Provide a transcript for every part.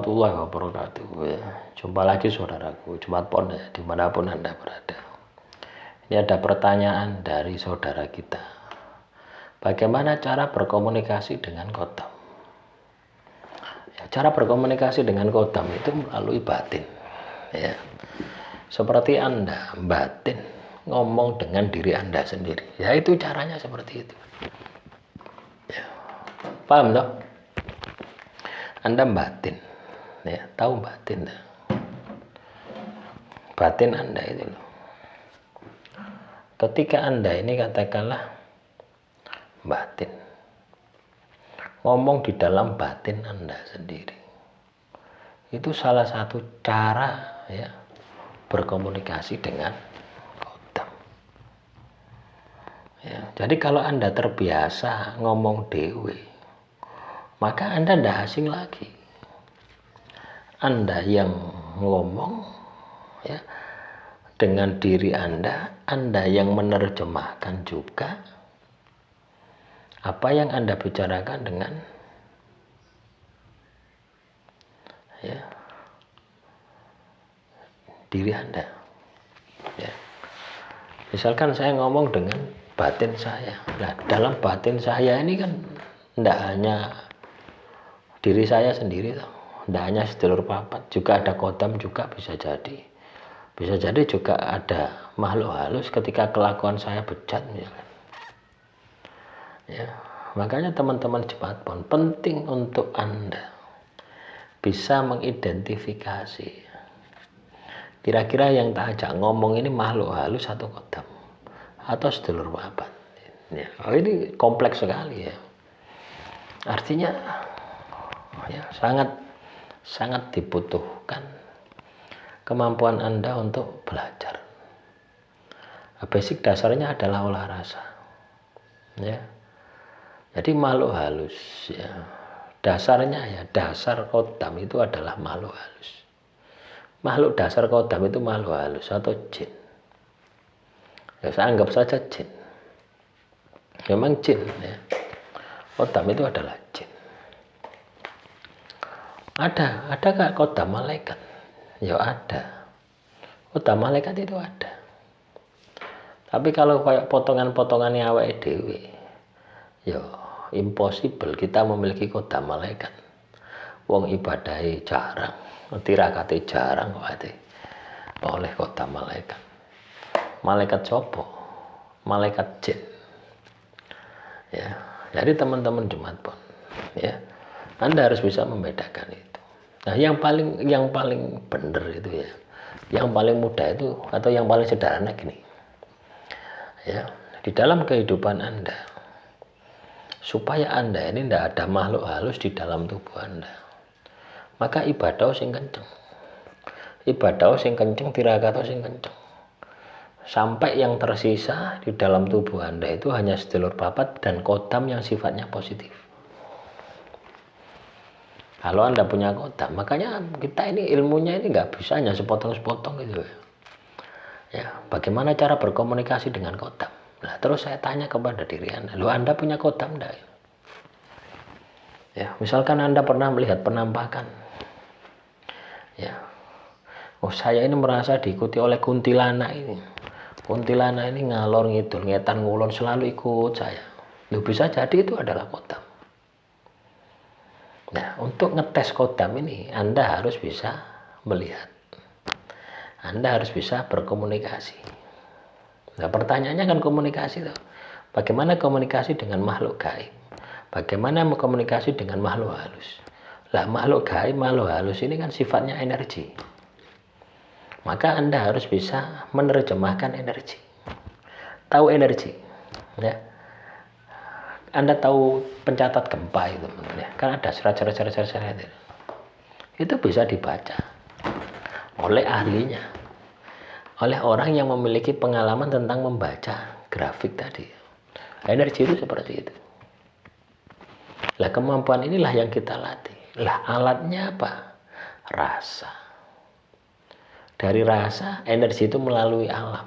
warahmatullahi wabarakatuh. Jumpa lagi saudaraku, Jumat Pon ya, dimanapun Anda berada. Ini ada pertanyaan dari saudara kita. Bagaimana cara berkomunikasi dengan kodam? Ya, cara berkomunikasi dengan kodam itu melalui batin. Ya. Seperti Anda batin ngomong dengan diri Anda sendiri. Ya itu caranya seperti itu. Ya. Paham toh? Anda batin, ya tahu batin, batin Anda itu loh. Ketika Anda ini katakanlah batin, ngomong di dalam batin Anda sendiri, itu salah satu cara ya berkomunikasi dengan kodam. Ya, jadi kalau Anda terbiasa ngomong dewe, maka Anda tidak asing lagi. Anda yang ngomong ya dengan diri Anda yang menerjemahkan juga apa yang Anda bicarakan dengan ya diri Anda. Ya. Misalkan saya ngomong dengan batin saya. Nah, dalam batin saya ini kan tidak hanya diri saya sendiri, tidak hanya sedulur papat, juga ada kodam juga bisa jadi. Bisa jadi juga ada makhluk halus ketika kelakuan saya bejat misalkan. Ya, makanya teman-teman Jemaat Pon penting untuk Anda bisa mengidentifikasi kira-kira yang tak ajak ngomong ini makhluk halus atau kodam atau sedulur papat. Ya, ini kompleks sekali ya. Artinya ya sangat dibutuhkan kemampuan Anda untuk belajar. Basic dasarnya adalah olah rasa. Ya. Jadi makhluk halus ya. Dasarnya ya, dasar kodam itu adalah makhluk halus. Makhluk dasar kodam itu makhluk halus atau jin. Ya, saya anggap saja jin. Memang jin ya. Kodam itu adalah jin. Ada gak kodam malaikat? Ya ada. Kodam malaikat itu ada. Tapi kalau kayak potongan-potongannya awake dhewe, ya impossible kita memiliki kodam malaikat. Wong ibadahe jarang, tirakate jarang kok ate oleh kodam malaikat. Malaikat sopo? Malaikat jin. Ya, jadi teman-teman Jumat Pon, ya. Anda harus bisa membedakan itu. Nah, yang paling benar itu ya, yang paling mudah itu atau yang paling sederhana gini. Ya, di dalam kehidupan Anda, supaya Anda ini tidak ada makhluk halus di dalam tubuh Anda, maka ibadah sing kenceng. Ibadah sing kenceng, tirakat sing kenceng. Sampai yang tersisa di dalam tubuh Anda itu hanya sedulur papat dan kodam yang sifatnya positif. Kalau Anda punya kodam, makanya kita ini ilmunya ini nggak bisa hanya sepotong-sepotong gitu ya. Bagaimana cara berkomunikasi dengan kodam? Nah, terus saya tanya kepada diri Anda, lo Anda punya kodam enggak? Ya, misalkan Anda pernah melihat penampakan, ya, oh saya ini merasa diikuti oleh kuntilanak ini. Kuntilanak ini ngalor ngidul, ngetan ngulon selalu ikut saya. Lo bisa jadi itu adalah kodam. Nah, untuk ngetes kodam ini, Anda harus bisa melihat. Anda harus bisa berkomunikasi. Nah, pertanyaannya kan komunikasi tuh. Bagaimana komunikasi dengan makhluk gaib? Bagaimana komunikasi dengan makhluk halus? Lah, makhluk gaib, makhluk halus ini kan sifatnya energi. Maka Anda harus bisa menerjemahkan energi. Tahu energi, ya. Anda tahu pencatat gempa itu, ya. Kan ada serat-serat itu. Itu bisa dibaca oleh ahlinya, oleh orang yang memiliki pengalaman tentang membaca grafik tadi. Energi itu seperti itu. Lah, kemampuan inilah yang kita latih. Lah, alatnya apa? Rasa. Dari rasa, energi itu melalui alam.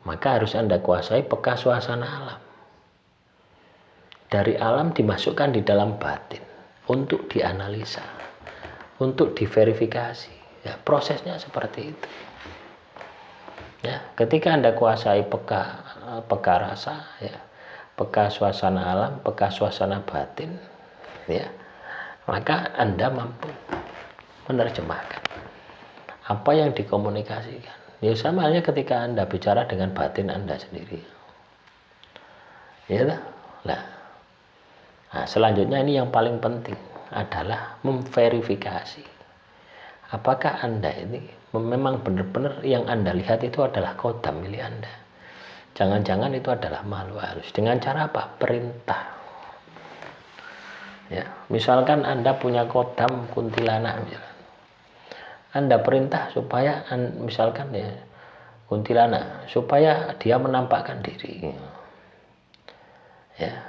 Maka harus Anda kuasai peka suasana alam. Dari alam dimasukkan di dalam batin untuk dianalisa. untuk diverifikasi. Ya, prosesnya seperti itu. Ya, ketika Anda kuasai peka rasa, ya, peka suasana alam, peka suasana batin, ya, maka Anda mampu menerjemahkan apa yang dikomunikasikan. Ya, sama halnya ketika Anda bicara dengan batin Anda sendiri. Ya, nah, selanjutnya ini yang paling penting adalah memverifikasi apakah Anda ini memang benar-benar yang Anda lihat itu adalah kodam milik Anda. Jangan-jangan itu adalah makhluk halus. Dengan cara apa? Perintah. Ya, misalkan Anda punya kodam kuntilanak, misalkan. Anda perintah supaya misalkan ya kuntilanak supaya dia menampakkan diri. Ya.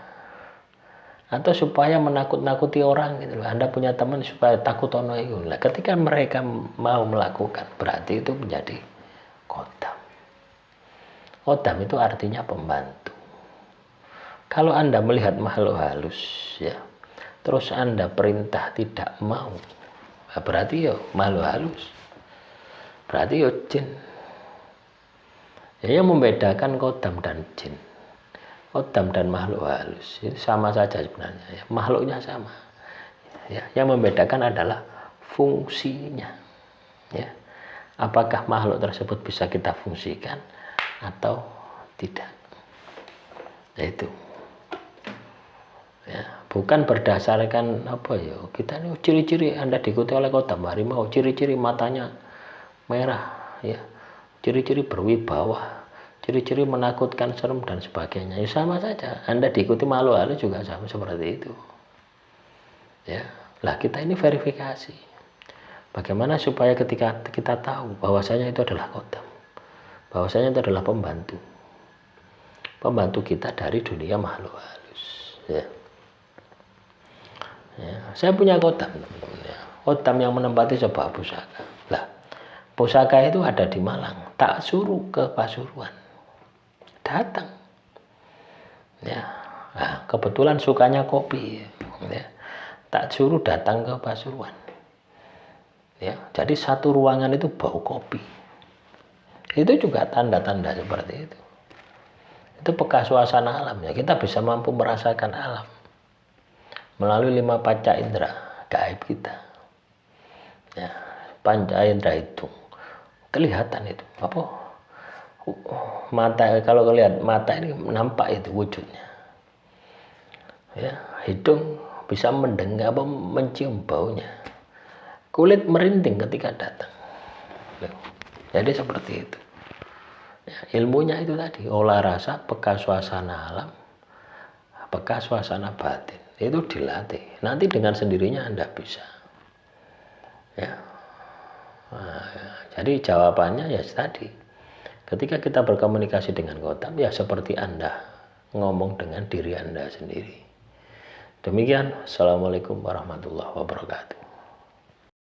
Atau supaya menakut-nakuti orang gitu loh. Anda punya teman supaya takut ono itu. Nah, ketika mereka mau melakukan, berarti itu menjadi kodam. Kodam itu artinya pembantu. Kalau Anda melihat makhluk halus, ya, terus Anda perintah tidak mau, nah, berarti ya makhluk halus. Berarti ya jin. Ya, yang membedakan kodam dan jin, kodam dan makhluk halus itu sama saja sebenarnya, ya. Makhluknya sama, ya. Yang membedakan adalah fungsinya, ya. Apakah makhluk tersebut bisa kita fungsikan atau tidak, yaitu, ya, bukan berdasarkan apa ya kita ini ciri-ciri Anda diikuti oleh kodam harimau, ciri-ciri matanya merah, ya, ciri-ciri berwibawa, ciri-ciri menakutkan, serem dan sebagainya. Ya, sama saja Anda diikuti makhluk halus juga sama seperti itu, ya. Lah kita ini verifikasi bagaimana supaya ketika kita tahu bahwasanya itu adalah kodam, bahwasanya itu adalah pembantu kita dari dunia makhluk halus, ya. Ya, saya punya kodam, teman-teman, ya. Kodam yang menempati sebuah pusaka. Lah, pusaka itu ada di Malang, tak suruh ke Pasuruan, datang, ya. Nah, kebetulan sukanya kopi, ya. Tak suruh datang ke Pasuruan, ya. Jadi satu ruangan itu bau kopi. Itu juga tanda-tanda seperti itu. Itu peka suasana alam, ya. Kita bisa mampu merasakan alam melalui 5 panca indera gaib kita, ya. Panca indera itu kelihatan itu apa, mata, kalau lihat mata ini nampak itu wujudnya, ya. Hidung bisa mendengar apa, mencium baunya, kulit merinding ketika datang. Jadi seperti itu, ya. Ilmunya itu tadi olah rasa, peka suasana alam, peka suasana batin, itu dilatih. Nanti dengan sendirinya Anda bisa, ya. Nah, jadi jawabannya ya tadi, ketika kita berkomunikasi dengan kodam, ya seperti Anda ngomong dengan diri Anda sendiri. Demikian, assalamualaikum warahmatullahi wabarakatuh.